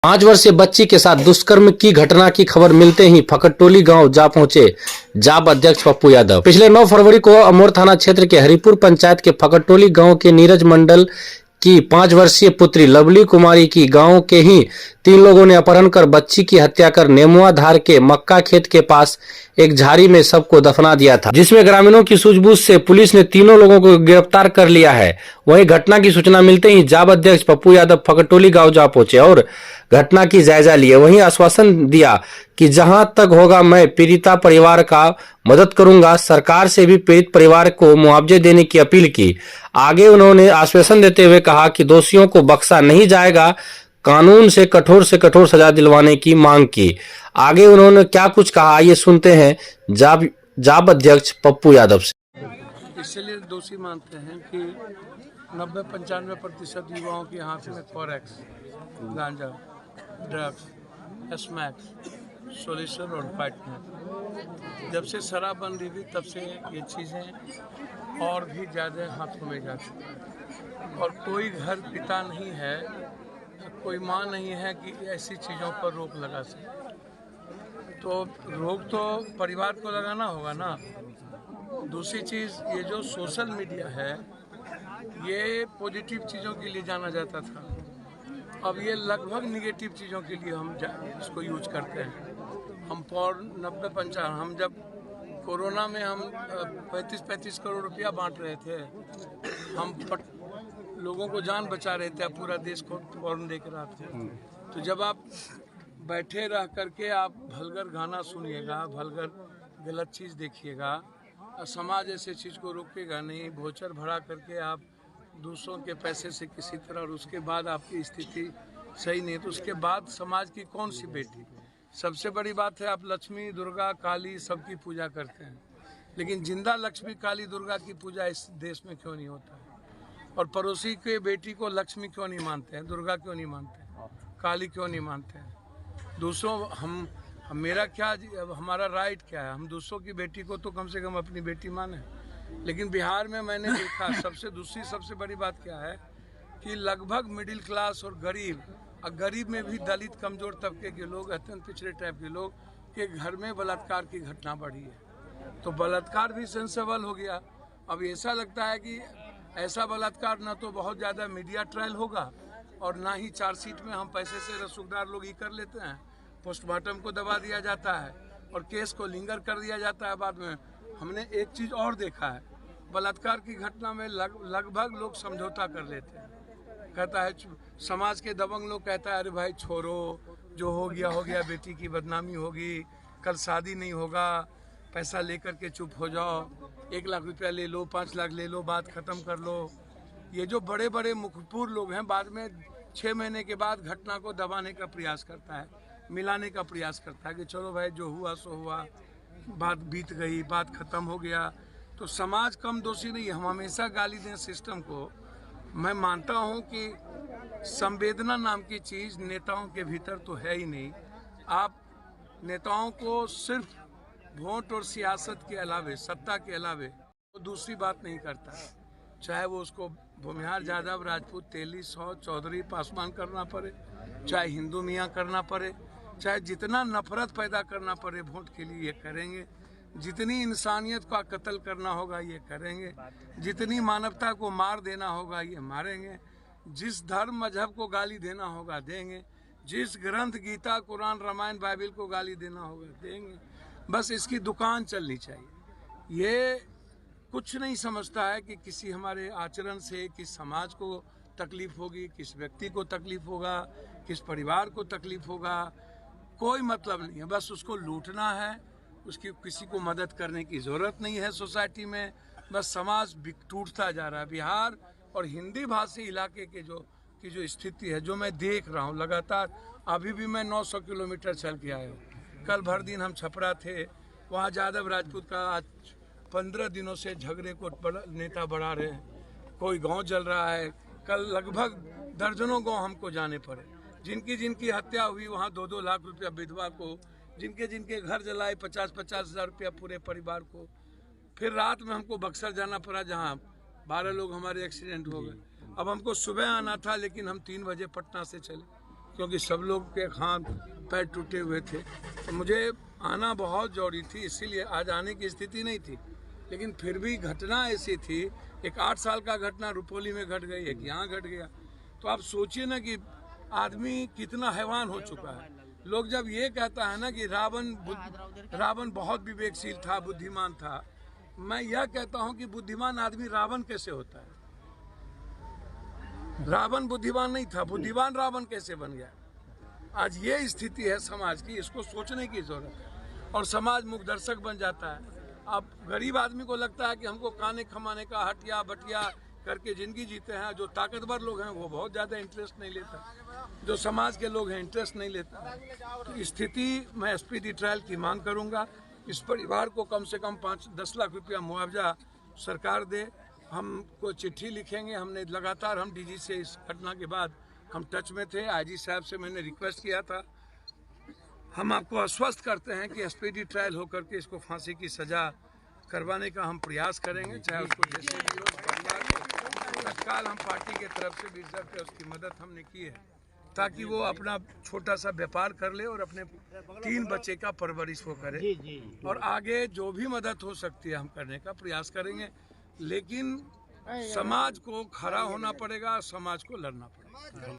5 वर्षीय बच्ची के साथ दुष्कर्म की घटना की खबर मिलते ही फकटोली गांव जा पहुंचे जाप अध्यक्ष पप्पू यादव। पिछले 9 फरवरी को अमोर थाना क्षेत्र के हरिपुर पंचायत के फकटोली गांव के नीरज मंडल की 5 वर्षीय पुत्री लवली कुमारी की गांव के ही 3 लोगों ने अपहरण कर बच्ची की हत्या कर नेमुआ धार के मक्का खेत के पास एक झाड़ी में सबको दफना दिया था, जिसमें ग्रामीणों की सूझबूझ से पुलिस ने तीनों लोगों को गिरफ्तार कर लिया है। वहीं घटना की सूचना मिलते ही जाप अध्यक्ष पप्पू यादव फकटोली गांव जा पहुंचे और घटना की जायजा लिए। वहीं आश्वासन दिया कि जहां तक होगा मैं पीड़िता परिवार का मदद करूंगा। सरकार से भी पीड़ित परिवार को मुआवजे देने की अपील की। आगे उन्होंने आश्वासन देते हुए कहा कि दोषियों को बख्शा नहीं जाएगा, कानून से कठोर सजा दिलवाने की मांग की। आगे उन्होंने क्या कुछ कहा, आइए सुनते हैं जाप अध्यक्ष पप्पू यादव से। इसलिए दोषी मानते हैं कि 90-95% युवाओं के हाथ में फॉरेक्स, गांजा, ड्रग्स, स्मैक्स, सोल्यूशन और फाइटनेस। जब से शराबबंदी हुई तब से ये चीज़ें और भी ज़्यादा हाथों में जा चुकी। और कोई घर पिता नहीं है, कोई माँ नहीं है कि ऐसी चीज़ों पर रोक लगा सके। तो रोक तो परिवार को लगाना होगा ना। दूसरी चीज़, ये जो सोशल मीडिया है ये पॉजिटिव चीज़ों के लिए जाना जाता था, अब ये लगभग निगेटिव चीज़ों के लिए हम इसको यूज करते हैं। हम 90-95 हम जब कोरोना में हम 35-35 करोड़ रुपया बांट रहे थे, हम लोगों को जान बचा रहे थे, पूरा देश को फौरन देख रहा था। तो जब आप बैठे रह करके आप भलगर गाना सुनिएगा, भलगर गलत चीज़ देखिएगा, समाज ऐसे चीज़ को रोकेगा नहीं। भोचर भरा करके आप दूसरों के पैसे से किसी तरह, और उसके बाद आपकी स्थिति सही नहीं, तो उसके बाद समाज की कौन सी बेटी। सबसे बड़ी बात है, आप लक्ष्मी, दुर्गा, काली सबकी पूजा करते हैं, लेकिन जिंदा लक्ष्मी, काली, दुर्गा की पूजा इस देश में क्यों नहीं होता है? और पड़ोसी के बेटी को लक्ष्मी क्यों नहीं मानते हैं, दुर्गा क्यों नहीं मानते हैं, काली क्यों नहीं मानते हैं? दूसरों मेरा क्या, हमारा राइट क्या है? हम दूसरों की बेटी को तो कम से कम अपनी बेटी माने। लेकिन बिहार में मैंने देखा सबसे बड़ी बात क्या है कि लगभग मिडिल क्लास और गरीब में भी दलित, कमजोर तबके के लोग, अत्यंत पिछड़े टाइप के लोग के घर में बलात्कार की घटना बढ़ी है। तो बलात्कार भी सेंसेबल हो गया। अब ऐसा लगता है कि ऐसा बलात्कार ना तो बहुत ज़्यादा मीडिया ट्रायल होगा और ना ही चार्जशीट में हम पैसे से रसूखदार लोग ही कर लेते हैं, पोस्टमार्टम को दबा दिया जाता है और केस को लिंगर कर दिया जाता है बाद में। हमने एक चीज़ और देखा है, बलात्कार की घटना में लगभग लोग समझौता कर लेते हैं। कहता है समाज के दबंग लोग, कहता है अरे भाई छोड़ो, जो हो गया, बेटी की बदनामी होगी, कल शादी नहीं होगा, पैसा लेकर के चुप हो जाओ, 1 लाख रुपया ले लो, 5 लाख ले लो, बात ख़त्म कर लो। ये जो बड़े बड़े मुखपुर लोग हैं, बाद में 6 महीने के बाद घटना को दबाने का प्रयास करता है, मिलाने का प्रयास करता है कि चलो भाई जो हुआ सो हुआ, बात बीत गई, बात ख़त्म हो गया। तो समाज कम दोषी नहीं है। हम हमेशा गाली दें सिस्टम को। मैं मानता हूं कि संवेदना नाम की चीज़ नेताओं के भीतर तो है ही नहीं। आप नेताओं को सिर्फ वोट और सियासत के अलावे, सत्ता के अलावे वो दूसरी बात नहीं करता, चाहे वो उसको भूमिहार, यादव, राजपूत, तेली, सौ, चौधरी, पासवान करना पड़े, चाहे हिंदू मियाँ करना पड़े, चाहे जितना नफरत पैदा करना पड़े वोट के लिए ये करेंगे, जितनी इंसानियत का कत्ल करना होगा ये करेंगे, जितनी मानवता को मार देना होगा ये मारेंगे, जिस धर्म मजहब को गाली देना होगा देंगे, जिस ग्रंथ गीता, कुरान, रामायण, बाइबिल को गाली देना होगा देंगे। बस इसकी दुकान चलनी चाहिए। ये कुछ नहीं समझता है कि किसी हमारे आचरण से किस समाज को तकलीफ होगी, किस व्यक्ति को तकलीफ होगा, किस परिवार को तकलीफ होगा, कोई मतलब नहीं है। बस उसको लूटना है, उसकी किसी को मदद करने की ज़रूरत नहीं है सोसाइटी में। बस समाज टूटता जा रहा है। बिहार और हिंदी भाषी इलाके के जो स्थिति है, जो मैं देख रहा हूँ लगातार, अभी भी मैं 900 किलोमीटर चल के आया हूँ। कल भर दिन हम छपरा थे, वहाँ यादव राजपूत का आज 15 दिनों से झगड़े को नेता बढ़ा रहे हैं, कोई गांव जल रहा है। कल लगभग दर्जनों गांव हमको जाने पड़े, जिनकी हत्या हुई वहाँ 2-2 लाख रुपया विधवा को, जिनके घर जलाए 50-50 हज़ार रुपया पूरे परिवार को। फिर रात में हमको बक्सर जाना पड़ा, जहाँ 12 लोग हमारे एक्सीडेंट हो गए। अब हमको सुबह आना था, लेकिन हम 3 बजे पटना से चले, क्योंकि सब लोग के हाथ पैर टूटे हुए थे। तो मुझे आना बहुत जरूरी थी, इसीलिए आज आने की स्थिति नहीं थी, लेकिन फिर भी घटना ऐसी थी। एक 8 साल का घटना रुपौली में घट गई, एक यहाँ घट गया। तो आप सोचिए ना कि आदमी कितना हैवान हो चुका है। लोग जब ये कहता है ना कि रावण बहुत विवेकशील था, बुद्धिमान था, मैं यह कहता हूं कि बुद्धिमान आदमी रावण कैसे होता है? रावण बुद्धिमान नहीं था, बुद्धिमान रावण कैसे बन गया? आज ये स्थिति है समाज की, इसको सोचने की जरूरत है और समाज मुखदर्शक बन जाता है। अब गरीब आदमी को लगता है कि हमको खाने खमाने का हटिया बटिया करके जिंदगी जीते हैं। जो ताकतवर लोग हैं वो बहुत ज़्यादा इंटरेस्ट नहीं लेता, जो समाज के लोग हैं इंटरेस्ट नहीं लेता। तो स्थिति मैं स्पीडी ट्रायल की मांग करूंगा। इस परिवार को कम से कम 5-10 लाख रुपया मुआवजा सरकार दे। हमको चिट्ठी लिखेंगे। हमने लगातार हम डीजी से इस घटना के बाद हम टच में थे। आईजी साहब से मैंने रिक्वेस्ट किया था। हम आपको आश्वस्त करते हैं कि स्पीडी ट्रायल होकर के इसको फांसी की सजा करवाने का हम प्रयास करेंगे, चाहे उसको जैसे भी हो। परिवार को तत्काल हम पार्टी के तरफ से भी उसकी मदद हमने की है ताकि वो अपना छोटा सा व्यापार कर ले और अपने 3 बच्चे का परवरिश वो करे। और आगे जो भी मदद हो सकती है हम करने का प्रयास करेंगे, लेकिन समाज को खड़ा होना पड़ेगा, समाज को लड़ना पड़ेगा।